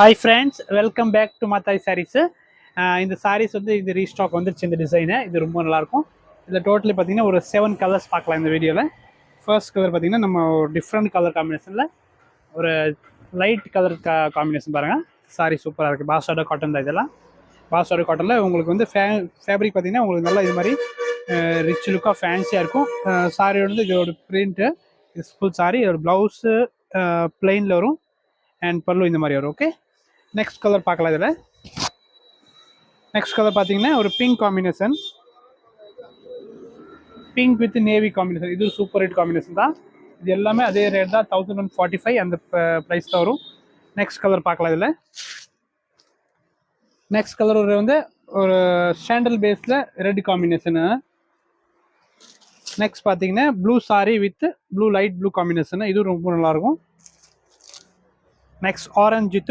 Hi friends, welcome back to Mathai Sarees. இந்த sarees வந்து இது ரீஸ்டாக் வந்துருச்சு இந்த டிசைனு. இது ரொம்ப நல்லா இருக்கும். இதில் டோட்டலி பார்த்தீங்கன்னா ஒரு 7 கலர்ஸ் பார்க்கலாம் இந்த வீடியோவில். ஃபர்ஸ்ட் கலர் பார்த்தீங்கன்னா நம்ம ஒரு டிஃப்ரெண்ட் கலர் காம்பினேஷனில் ஒரு லைட் கலர் காம்பினேஷன் பாருங்கள். சாரி சூப்பராக இருக்குது. பாஸ்டார்டோ காட்டன் தான் இதெல்லாம். பாஸ்டார்டோ காட்டனில் உங்களுக்கு வந்து ஃபேப்ரிக் பார்த்தீங்கன்னா உங்களுக்கு நல்லா இது மாதிரி ரிச் லுக்காக ஃபேன்சியாக இருக்கும். சாரியோட வந்து இதோட பிரிண்ட்டு இது ஃபுல் சாரி. இதோட ப்ளவுஸு பிளெயினில் வரும் அண்ட் பல்லு இந்த மாதிரி வரும். ஓகே, நெக்ஸ்ட் கலர் பார்க்கலாம். இதில் நெக்ஸ்ட் கலர் பார்த்தீங்கன்னா ஒரு pink combination, pink with navy combination. இது சூப்பர் ஹிட் காம்பினேஷன் தான். இது எல்லாமே அதே ரேட் தான், 1145 அந்த ப்ரைஸ் தான் வரும். நெக்ஸ்ட் கலர் பார்க்கலாம். இதில் நெக்ஸ்ட் கலர் வந்து ஒரு சாண்டல் பேஸில் ரெட் காம்பினேஷனு. நெக்ஸ்ட் பார்த்தீங்கன்னா blue sorry with blue light blue combination. இதுவும் ரொம்ப நல்லாயிருக்கும். Next orange with